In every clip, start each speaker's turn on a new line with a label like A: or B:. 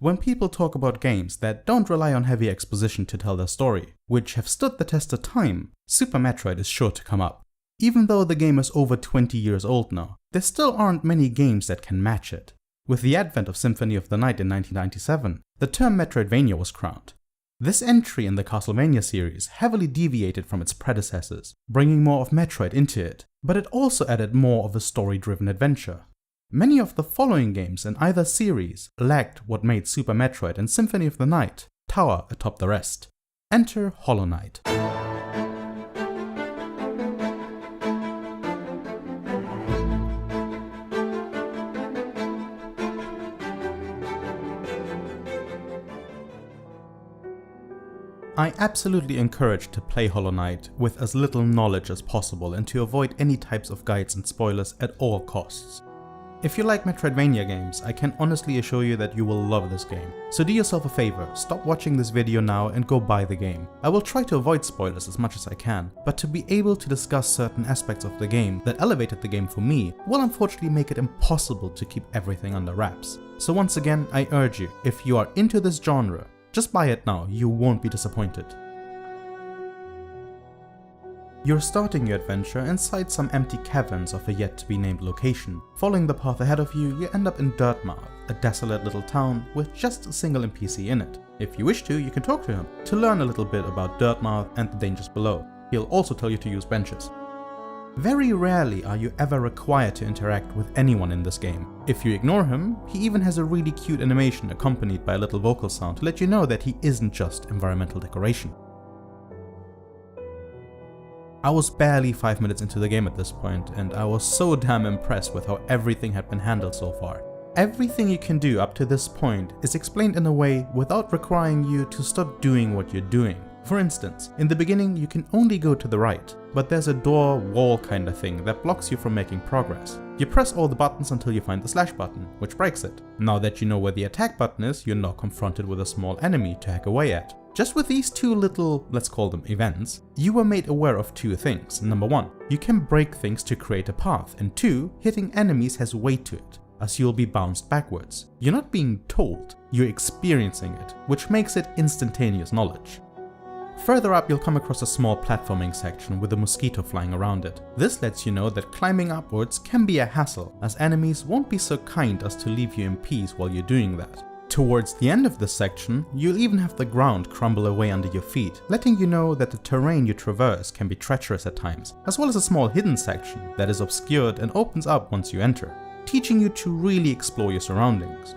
A: When people talk about games that don't rely on heavy exposition to tell their story, which have stood the test of time, Super Metroid is sure to come up. Even though the game is over 20 years old now, there still aren't many games that can match it. With the advent of Symphony of the Night in 1997, the term Metroidvania was crowned. This entry in the Castlevania series heavily deviated from its predecessors, bringing more of Metroid into it, but it also added more of a story-driven adventure. Many of the following games in either series lacked what made Super Metroid and Symphony of the Night tower atop the rest. Enter Hollow Knight. I absolutely encourage to play Hollow Knight with as little knowledge as possible and to avoid any types of guides and spoilers at all costs. If you like Metroidvania games, I can honestly assure you that you will love this game. So do yourself a favor, stop watching this video now and go buy the game. I will try to avoid spoilers as much as I can, but to be able to discuss certain aspects of the game that elevated the game for me will unfortunately make it impossible to keep everything under wraps. So once again, I urge you, if you are into this genre, just buy it now, you won't be disappointed. You're starting your adventure inside some empty caverns of a yet-to-be-named location. Following the path ahead of you, you end up in Dirtmouth, a desolate little town with just a single NPC in it. If you wish to, you can talk to him to learn a little bit about Dirtmouth and the dangers below. He'll also tell you to use benches. Very rarely are you ever required to interact with anyone in this game. If you ignore him, he even has a really cute animation accompanied by a little vocal sound to let you know that he isn't just environmental decoration. I was barely 5 minutes into the game at this point, and I was so damn impressed with how everything had been handled so far. Everything you can do up to this point is explained in a way without requiring you to stop doing what you're doing. For instance, in the beginning you can only go to the right, but there's a door wall kind of thing that blocks you from making progress. You press all the buttons until you find the slash button, which breaks it. Now that you know where the attack button is, you're now confronted with a small enemy to hack away at. Just with these two little, let's call them events, you were made aware of two things. Number one, you can break things to create a path, and two, hitting enemies has weight to it, as you'll be bounced backwards. You're not being told, you're experiencing it, which makes it instantaneous knowledge. Further up, you'll come across a small platforming section with a mosquito flying around it. This lets you know that climbing upwards can be a hassle, as enemies won't be so kind as to leave you in peace while you're doing that. Towards the end of this section, you'll even have the ground crumble away under your feet, letting you know that the terrain you traverse can be treacherous at times, as well as a small hidden section that is obscured and opens up once you enter, teaching you to really explore your surroundings.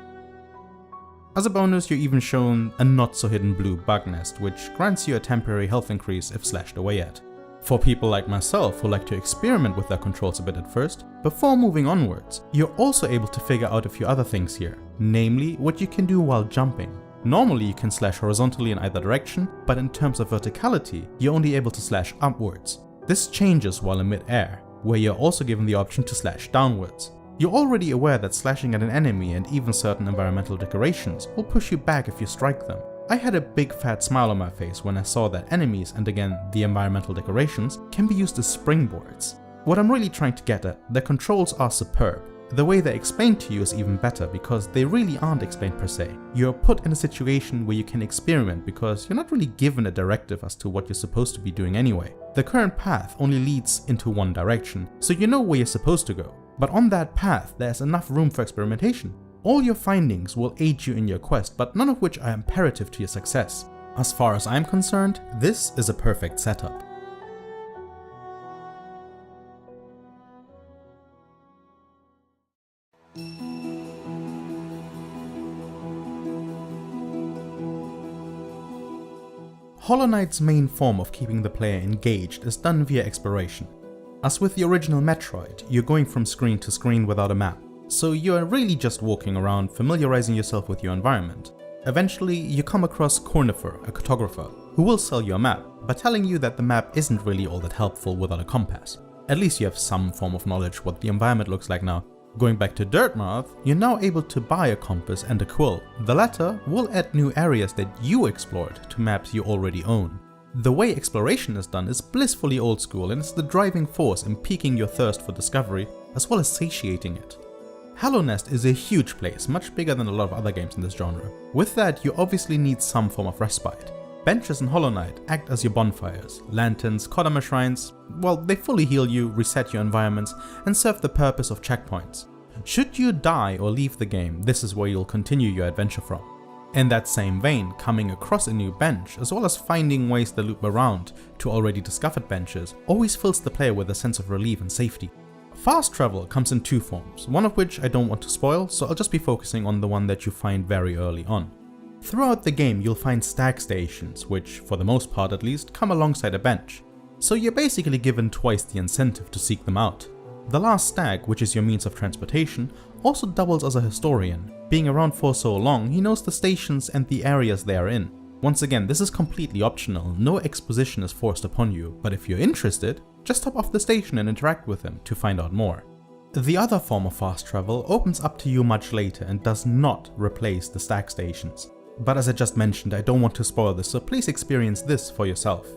A: As a bonus, you're even shown a not-so-hidden blue bug nest, which grants you a temporary health increase if slashed away at. For people like myself who like to experiment with their controls a bit at first, before moving onwards, you're also able to figure out a few other things here, namely what you can do while jumping. Normally you can slash horizontally in either direction, but in terms of verticality, you're only able to slash upwards. This changes while in mid-air, where you're also given the option to slash downwards. You're already aware that slashing at an enemy and even certain environmental decorations will push you back if you strike them. I had a big fat smile on my face when I saw that enemies, and again the environmental decorations, can be used as springboards. What I'm really trying to get at, the controls are superb. The way they're explained to you is even better because they really aren't explained per se. You're put in a situation where you can experiment because you're not really given a directive as to what you're supposed to be doing anyway. The current path only leads into one direction, so you know where you're supposed to go. But on that path, there's enough room for experimentation. All your findings will aid you in your quest, but none of which are imperative to your success. As far as I'm concerned, this is a perfect setup. Hollow Knight's main form of keeping the player engaged is done via exploration. As with the original Metroid, you're going from screen to screen without a map, so you're really just walking around, familiarizing yourself with your environment. Eventually, you come across Cornifer, a cartographer, who will sell you a map, by telling you that the map isn't really all that helpful without a compass. At least you have some form of knowledge what the environment looks like now. Going back to Dirtmouth, you're now able to buy a compass and a quill. The latter will add new areas that you explored to maps you already own. The way exploration is done is blissfully old school and is the driving force in piquing your thirst for discovery as well as satiating it. Hallownest is a huge place, much bigger than a lot of other games in this genre. With that, you obviously need some form of respite. Benches in Hollow Knight act as your bonfires. Lanterns, Kodama shrines, well, they fully heal you, reset your environments, and serve the purpose of checkpoints. Should you die or leave the game, this is where you'll continue your adventure from. In that same vein, coming across a new bench, as well as finding ways to loop around to already discovered benches, always fills the player with a sense of relief and safety. Fast travel comes in two forms, one of which I don't want to spoil, so I'll just be focusing on the one that you find very early on. Throughout the game you'll find stag stations, which, for the most part at least, come alongside a bench, so you're basically given twice the incentive to seek them out. The last stag, which is your means of transportation, also doubles as a historian. Being around for so long, he knows the stations and the areas they are in. Once again, this is completely optional, no exposition is forced upon you, but if you're interested, just hop off the station and interact with him to find out more. The other form of fast travel opens up to you much later and does not replace the stag stations. But as I just mentioned, I don't want to spoil this, so please experience this for yourself.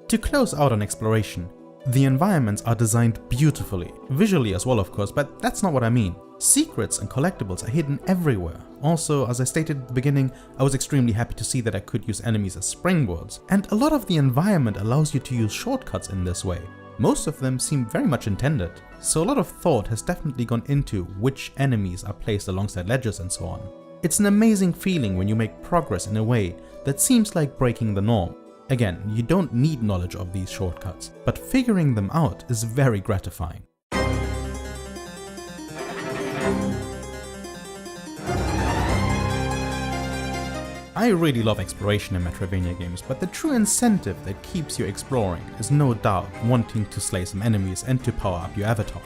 A: To close out on exploration, the environments are designed beautifully, visually as well of course, but that's not what I mean. Secrets and collectibles are hidden everywhere. Also, as I stated at the beginning, I was extremely happy to see that I could use enemies as springboards, and a lot of the environment allows you to use shortcuts in this way. Most of them seem very much intended, so a lot of thought has definitely gone into which enemies are placed alongside ledges and so on. It's an amazing feeling when you make progress in a way that seems like breaking the norm. Again, you don't need knowledge of these shortcuts, but figuring them out is very gratifying. I really love exploration in Metroidvania games, but the true incentive that keeps you exploring is no doubt wanting to slay some enemies and to power up your avatar.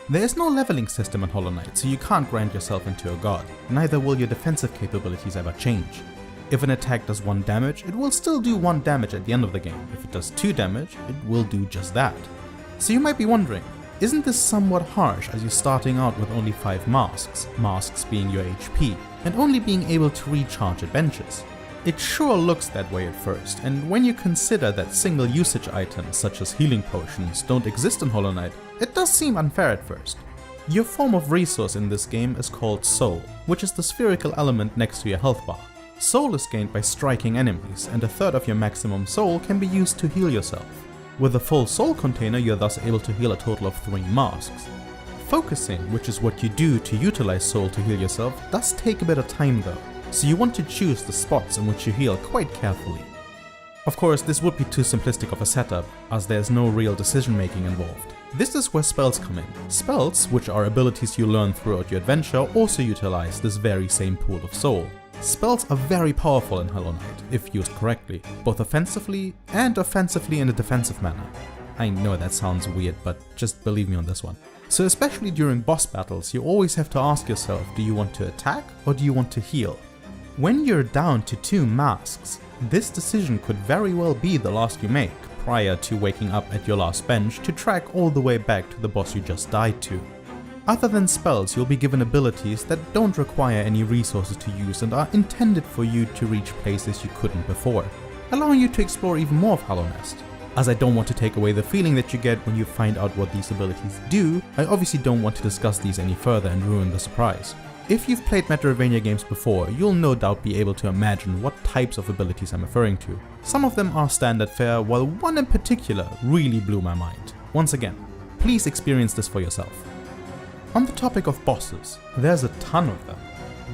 A: There is no leveling system in Hollow Knight, so you can't grind yourself into a god, neither will your defensive capabilities ever change. If an attack does 1 damage, it will still do 1 damage at the end of the game. If it does 2 damage, it will do just that. So you might be wondering, isn't this somewhat harsh as you're starting out with only 5 masks being your HP, and only being able to recharge at benches? It sure looks that way at first, and when you consider that single usage items such as healing potions don't exist in Hollow Knight, it does seem unfair at first. Your form of resource in this game is called Soul, which is the spherical element next to your health bar. Soul is gained by striking enemies, and a third of your maximum soul can be used to heal yourself. With a full soul container, you're thus able to heal a total of 3 masks. Focusing, which is what you do to utilize soul to heal yourself, does take a bit of time though, so you want to choose the spots in which you heal quite carefully. Of course, this would be too simplistic of a setup, as there's no real decision making involved. This is where spells come in. Spells, which are abilities you learn throughout your adventure, also utilize this very same pool of soul. Spells are very powerful in Hollow Knight, if used correctly, both offensively and offensively in a defensive manner. I know that sounds weird, but just believe me on this one. So especially during boss battles, you always have to ask yourself, do you want to attack or do you want to heal? When you're down to 2 masks, this decision could very well be the last you make, prior to waking up at your last bench to track all the way back to the boss you just died to. Other than spells, you'll be given abilities that don't require any resources to use and are intended for you to reach places you couldn't before, allowing you to explore even more of Hallownest. As I don't want to take away the feeling that you get when you find out what these abilities do, I obviously don't want to discuss these any further and ruin the surprise. If you've played Metroidvania games before, you'll no doubt be able to imagine what types of abilities I'm referring to. Some of them are standard fare, while one in particular really blew my mind. Once again, please experience this for yourself. On the topic of bosses, there's a ton of them.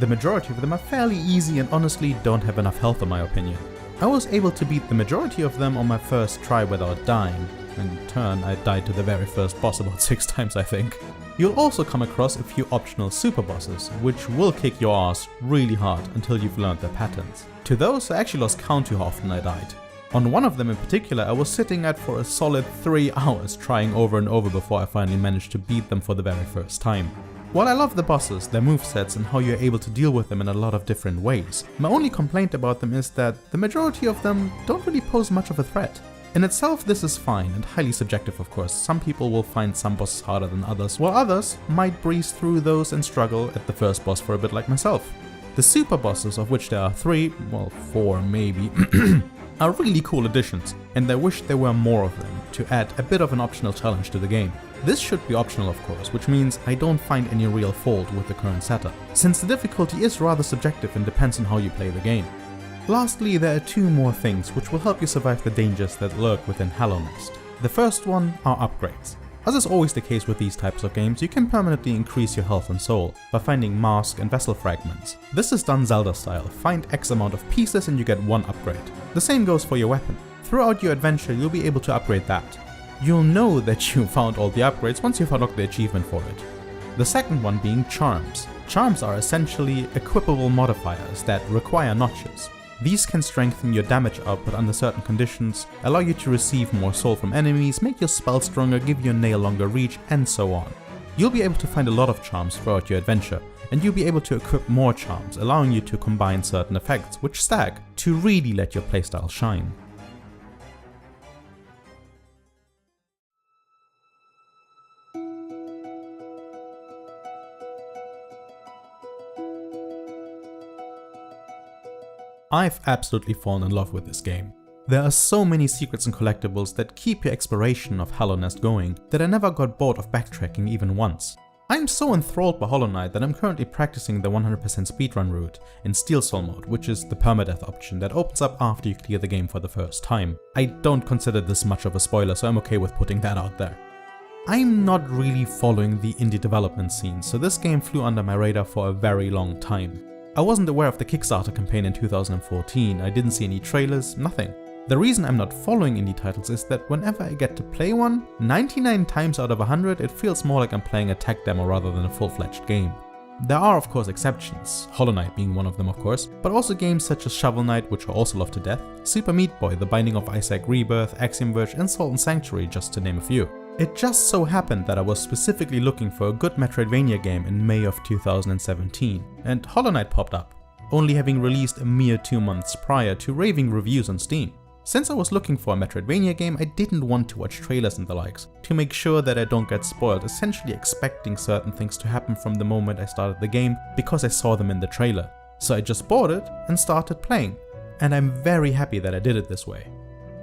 A: The majority of them are fairly easy and honestly don't have enough health in my opinion. I was able to beat the majority of them on my first try without dying. In turn, I died to the very first boss about 6 times I think. You'll also come across a few optional super bosses, which will kick your ass really hard until you've learned their patterns. To those, I actually lost count to how often I died. On one of them in particular, I was sitting at for a solid 3 hours trying over and over before I finally managed to beat them for the very first time. While I love the bosses, their movesets and how you're able to deal with them in a lot of different ways, my only complaint about them is that the majority of them don't really pose much of a threat. In itself, this is fine and highly subjective of course. Some people will find some bosses harder than others, while others might breeze through those and struggle at the first boss for a bit like myself. The super bosses, of which there are 3, well 4 maybe, are really cool additions, and I wish there were more of them to add a bit of an optional challenge to the game. This should be optional of course, which means I don't find any real fault with the current setup, since the difficulty is rather subjective and depends on how you play the game. Lastly, there are two more things which will help you survive the dangers that lurk within Hallownest. The first one are upgrades. As is always the case with these types of games, you can permanently increase your health and soul by finding mask and vessel fragments. This is done Zelda style, find X amount of pieces and you get one upgrade. The same goes for your weapon. Throughout your adventure you'll be able to upgrade that. You'll know that you found all the upgrades once you've unlocked the achievement for it. The second one being charms. Charms are essentially equipable modifiers that require notches. These can strengthen your damage output under certain conditions, allow you to receive more soul from enemies, make your spell stronger, give your nail longer reach, and so on. You'll be able to find a lot of charms throughout your adventure, and you'll be able to equip more charms, allowing you to combine certain effects which stack to really let your playstyle shine. I've absolutely fallen in love with this game. There are so many secrets and collectibles that keep your exploration of Hallownest going that I never got bored of backtracking even once. I'm so enthralled by Hollow Knight that I'm currently practicing the 100% speedrun route in Steel Soul mode, which is the permadeath option that opens up after you clear the game for the first time. I don't consider this much of a spoiler, so I'm okay with putting that out there. I'm not really following the indie development scene, so this game flew under my radar for a very long time. I wasn't aware of the Kickstarter campaign in 2014, I didn't see any trailers, nothing. The reason I'm not following indie titles is that whenever I get to play one, 99 times out of 100 it feels more like I'm playing a tech demo rather than a full-fledged game. There are of course exceptions, Hollow Knight being one of them of course, but also games such as Shovel Knight, which I also love to death, Super Meat Boy, The Binding of Isaac Rebirth, Axiom Verge and Salt and Sanctuary, just to name a few. It just so happened that I was specifically looking for a good Metroidvania game in May of 2017, and Hollow Knight popped up, only having released a mere 2 months prior to raving reviews on Steam. Since I was looking for a Metroidvania game, I didn't want to watch trailers and the likes, to make sure that I don't get spoiled, essentially expecting certain things to happen from the moment I started the game because I saw them in the trailer. So I just bought it and started playing, and I'm very happy that I did it this way.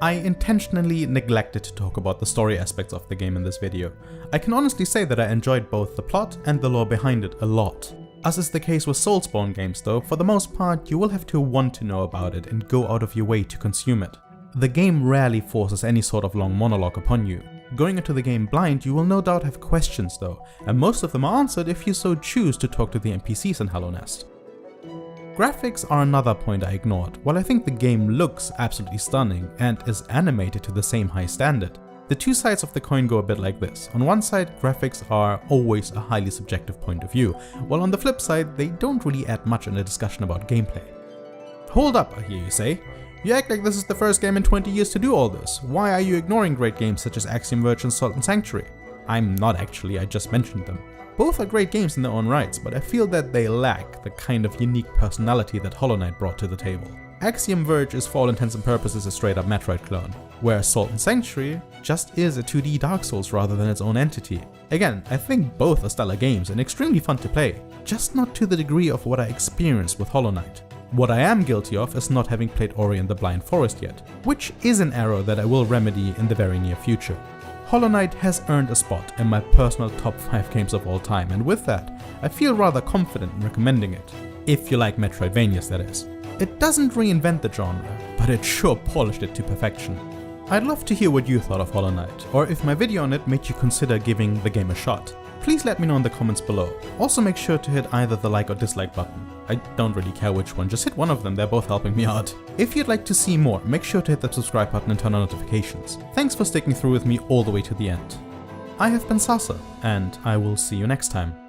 A: I intentionally neglected to talk about the story aspects of the game in this video. I can honestly say that I enjoyed both the plot and the lore behind it a lot. As is the case with Soulsborne games though, for the most part you will have to want to know about it and go out of your way to consume it. The game rarely forces any sort of long monologue upon you. Going into the game blind, you will no doubt have questions though, and most of them are answered if you so choose to talk to the NPCs in Hallownest. Graphics are another point I ignored. While I think the game looks absolutely stunning and is animated to the same high standard, the two sides of the coin go a bit like this. On one side, graphics are always a highly subjective point of view, while on the flip side, they don't really add much in a discussion about gameplay. Hold up, I hear you say. You act like this is the first game in 20 years to do all this. Why are you ignoring great games such as Axiom Verge and Salt and Sanctuary? I'm not actually, I just mentioned them. Both are great games in their own rights, but I feel that they lack the kind of unique personality that Hollow Knight brought to the table. Axiom Verge is for all intents and purposes a straight up Metroid clone, whereas Salt and Sanctuary just is a 2D Dark Souls rather than its own entity. Again, I think both are stellar games and extremely fun to play, just not to the degree of what I experienced with Hollow Knight. What I am guilty of is not having played Ori and the Blind Forest yet, which is an error that I will remedy in the very near future. Hollow Knight has earned a spot in my personal top 5 games of all time, and with that, I feel rather confident in recommending it. If you like Metroidvanias, that is. It doesn't reinvent the genre, but it sure polished it to perfection. I'd love to hear what you thought of Hollow Knight, or if my video on it made you consider giving the game a shot. Please let me know in the comments below. Also make sure to hit either the like or dislike button. I don't really care which one, just hit one of them, they're both helping me out. If you'd like to see more, make sure to hit that subscribe button and turn on notifications. Thanks for sticking through with me all the way to the end. I have been Sasa, and I will see you next time.